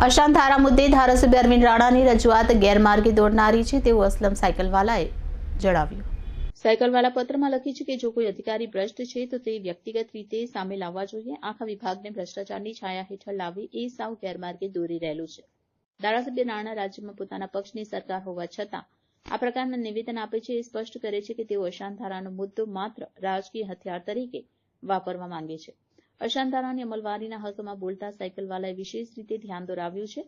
અશાંત ધારા મુદ્દે ધારાસભ્ય અરવિંદ રાણાની રજૂઆત ગેરમાર્ગે દોડનારી છે તેવું અસલમ સાયકલવાલાએ જણાવ્યું. સાયકલવાલા પત્રમાં લખી છે કે જો કોઈ અધિકારી ભ્રષ્ટ છે તો તે વ્યક્તિગત રીતે સામે લાવવા જોઈએ. આખા વિભાગને ભ્રષ્ટાચારની છાયા હેઠળ લાવવી એ સાવ ગેરમાર્ગે દોરી રહેલું છે. ધારાસભ્ય રાણા રાજ્યમાં પોતાના પક્ષની સરકાર હોવા છતાં આ પ્રકારના નિવેદન આપે છે એ સ્પષ્ટ કરે છે કે તેઓ અશાંત ધારાનો મુદ્દો માત્ર રાજકીય હથિયાર તરીકે વાપરવા માંગે છે. અશાંત ધારાની અમલવારીના હકોમાં બોલતા સાયકલવાલાએ વિશેષ રીતે ધ્યાન દોરાવ્યું છે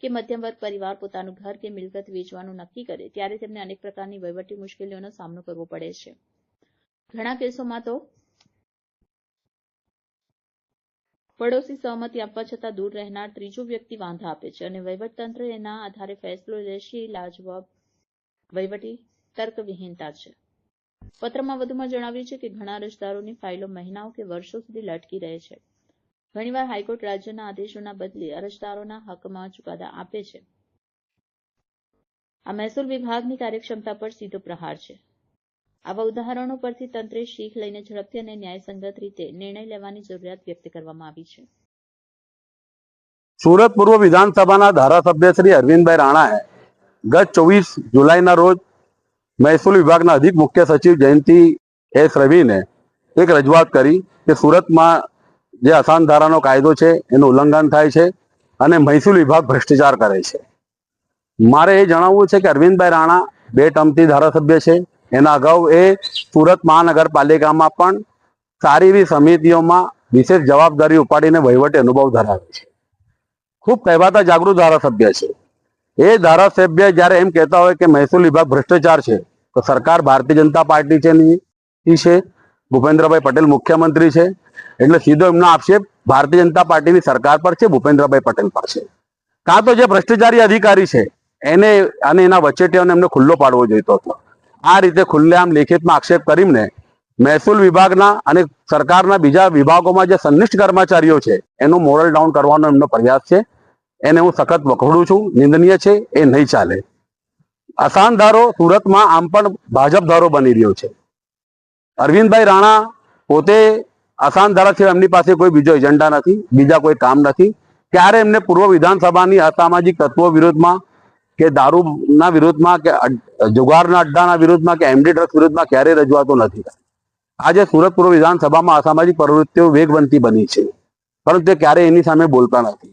કે મધ્યમ વર્ગ પરિવાર પોતાનું ઘર કે મિલકત વેચવાનું નક્કી કરે ત્યારે તેમને અનેક પ્રકારની વહીવટી મુશ્કેલીઓનો સામનો કરવો પડે છે. ઘણા કેસોમાં તો પડોશી સહમતિ આપવા છતાં દૂર રહેનાર ત્રીજો વ્યક્તિ વાંધા આપે છે અને વહીવટતંત્ર એના આધારે ફેસલો લેશે એ લાજવાબ વહીવટી તર્કવિહીનતા છે. પત્રમાં વધુમાં જણાવ્યું છે કે ઘણા અરજદારોની ફાઇલો મહિનાઓ કે વર્ષો સુધી લટકી રહે છે. ઘણીવાર હાઈકોર્ટ રાજ્યના આદેશોના બદલે અરજદારોના હકમાં ચુકાદા આપે છે. આ મહેસૂલ વિભાગની કાર્યક્ષમતા પર સીધો પ્રહાર છે. આવા ઉદાહરણો પરથી તંત્રે શીખ લઈને ઝડપથી અને ન્યાયસંગત રીતે નિર્ણય લેવાની જરૂરિયાત વ્યક્ત કરવામાં આવી છે. સુરત પૂર્વ વિધાનસભાના ધારાસભ્ય શ્રી અરવિંદભાઈ રાણાએ ગત 24 જુલાઈના રોજ મહેસૂલ વિભાગના અધિક મુખ્ય સચિવ જયંતિ એસ રવિને એક રજૂઆત કરી કે સુરતમાં જે અશાંત ધારાનો કાયદો છે એનું ઉલ્લંઘન થાય છે અને મહેસૂલ વિભાગ ભ્રષ્ટાચાર કરે છે. મારે એ જણાવવું છે કે અરવિંદભાઈ રાણા 2 ટર્મથી ધારાસભ્ય છે. એના અગાઉ એ સુરત મહાનગરપાલિકામાં પણ સારી એવી સમિતિઓમાં વિશેષ જવાબદારી ઉપાડીને વહીવટી અનુભવ ધરાવે છે. ખૂબ કહેવાતા જાગૃત ધારાસભ્ય છે. એ ધારાસભ્ય જ્યારે એમ કહેતા હોય કે મહેસૂલ વિભાગ ભ્રષ્ટાચાર છે તો સરકાર ભારતીય જનતા પાર્ટી છે, ભૂપેન્દ્રભાઈ પટેલ મુખ્યમંત્રી છે, એટલે સીધો એમનો આક્ષેપ ભારતીય જનતા પાર્ટીની સરકાર પર છે, ભૂપેન્દ્રભાઈ પટેલ પર છે. કાં તો જે ભ્રષ્ટાચારી અધિકારી છે એને અને એના વચેટિયાઓને એમને ખુલ્લો પાડવો જોઈતો હતો. આ રીતે ખુલ્લેઆમ લેખિતમાં આક્ષેપ કરીને મહેસૂલ વિભાગના અને સરકારના બીજા વિભાગોમાં જે સંનિષ્ઠ કર્મચારીઓ છે એનું મોરલ ડાઉન કરવાનો એમનો પ્રયાસ છે. એને હું સખત વખોડું છું. નિંદનીય છે, એ નહીં ચાલે. અશાંત ધારો સુરતમાં આમ પણ ભાજપ ધારો બની રહ્યો છે. અરવિંદભાઈ રાણા પોતે અશાંત ધારા સિવાય એમની પાસે કોઈ બીજો એજન્ડા નથી, બીજા કોઈ કામ નથી. ત્યારે એમને પૂર્વ વિધાનસભાની અસામાજિક તત્વો વિરુદ્ધમાં કે દારૂના વિરુદ્ધમાં કે જુગારના અડ્ડાના વિરુદ્ધમાં કે એમડી ડ્રગ્સ વિરુદ્ધમાં ક્યારેય રજૂઆતો નથી. આજે સુરત પૂર્વ વિધાનસભામાં અસામાજિક પ્રવૃત્તિઓ વેગવંતી બની છે, પરંતુ તે ક્યારેય એની સામે બોલતા નથી.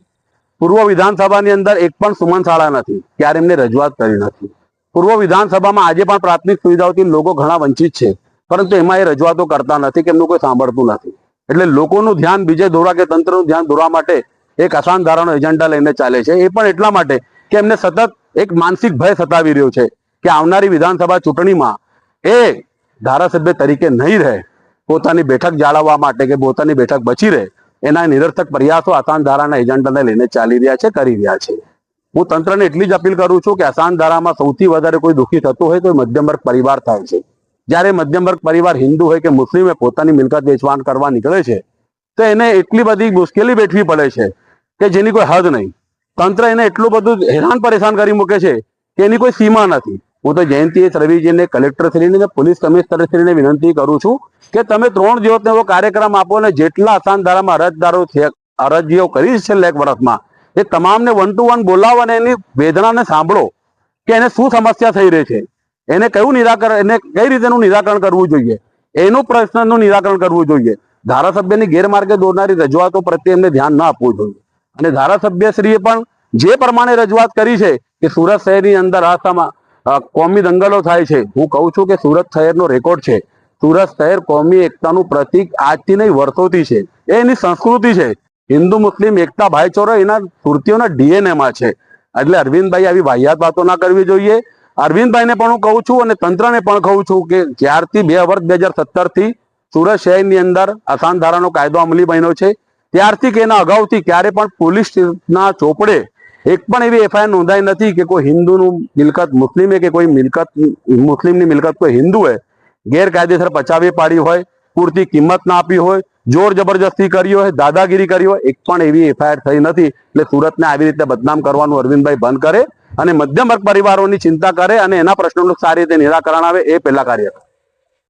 પૂર્વ વિધાનસભાની અંદર એક પણ સુમન શાળા નથી, ત્યારે એમને રજૂઆત કરી નથી. પૂર્વ વિધાનસભામાં આજે પણ પ્રાથમિક સુવિધાઓથી લોકો ઘણા વંચિત છે, પરંતુ એમાં એ રજૂઆતો કરતા નથી કે એમનું કોઈ સાંભળતું નથી. એટલે લોકોનું ધ્યાન બીજે દોરવા કે તંત્રનું ધ્યાન દોરવા માટે એક અશાંત ધારાનો એજન્ડા લઈને ચાલે છે. એ પણ એટલા માટે કે એમને સતત એક માનસિક ભય સતાવી રહ્યો છે કે આવનારી વિધાનસભા ચૂંટણીમાં એ ધારાસભ્ય તરીકે નહીં રહે, પોતાની બેઠક જાળવવા માટે કે પોતાની બેઠક બચી રહે એના નિરર્થક પ્રયાસો અશાંત ધારાના એજન્ડાને લઈને ચાલી રહ્યા છે, કરી રહ્યા છે. હું તંત્રને એટલી જ અપીલ કરું છું કે અશાંત ધારામાં સૌથી વધારે કોઈ દુઃખી થતું હોય તો મધ્યમ વર્ગ પરિવાર થાય છે. જ્યારે મધ્યમ વર્ગ પરિવાર હિન્દુ હોય કે મુસ્લિમ હોય પોતાની મિલકત વેચવાણ કરવા નીકળે છે તો એને એટલી બધી મુશ્કેલી વેઠવી પડે છે કે જેની કોઈ હદ નહીં. તંત્ર એને એટલું બધું હેરાન પરેશાન કરી મૂકે છે કે એની કોઈ સીમા નથી. હું તો જયંતિ એસ રવિજીને, કલેક્ટરશ્રીને, પોલીસ કમિશનરશ્રીને વિનંતી કરું છું કે તમે 3 દિવસનો એવો કાર્યક્રમ આપો ને જેટલા અશાંત ધારામાં અરજીઓ કરી છે છેલ્લા 1 વર્ષમાં એ તમામને 1 to 1 બોલાવો અને એની વેદનાને સાંભળો કે એને શું સમસ્યા થઈ રહી છે, એને કયું નિરાકરણ, એને કઈ રીતેનું નિરાકરણ કરવું જોઈએ, એનું પ્રશ્નનું નિરાકરણ કરવું જોઈએ. ધારાસભ્યની ગેરમાર્ગે દોરનારી રજૂઆતો પ્રત્યે એમને ધ્યાન ન આપવું જોઈએ. અને ધારાસભ્યશ્રીએ પણ જે પ્રમાણે રજૂઆત કરી છે કે સુરત શહેરની અંદર કોમી દંગલો થાય છે, હું કહું છું કે સુરત શહેરનો રેકોર્ડ છે. સુરત શહેર કોમી એકતાનું પ્રતીક આજથી નહીં વર્ષોથી છે. એ એની સંસ્કૃતિ છે. હિન્દુ મુસ્લિમ એકતા ભાઈચારો એના સુરતીઓના ડીએનએમાં છે. એટલે અરવિંદભાઈ આવી વાહિયાત વાતો ના કરવી જોઈએ. અરવિંદભાઈને પણ હું કહું છું અને તંત્રને પણ કહું છું કે જ્યારથી 2017 થી સુરત શહેરની અંદર અશાંત ધારાનો કાયદો અમલી બન્યો છે ત્યારથી કે એના અગાઉથી ક્યારે પણ પોલીસના ચોપડે એક પણ એવી એફઆઈઆર નોંધાઈ નથી કે કોઈ હિન્દુનું મિલકત મુસ્લિમે કે કોઈ મિલકત મુસ્લિમની મિલકત કોઈ હિન્દુએ ગેરકાયદેસર પચાવી પાડી હોય, પૂરતી કિંમત ના આપી હોય, જોર જબરજસ્તી કરી હોય, દાદાગીરી કરી હોય. એક પણ એવી એફઆઈઆર થઈ નથી. એટલે સુરતને આવી રીતે બદનામ કરવાનું અરવિંદભાઈ બંધ કરે અને મધ્યમ વર્ગ પરિવારોની ચિંતા કરે અને એના પ્રશ્નોનું સારી રીતે નિરાકરણ આવે એ પહેલા કાર્ય કરે.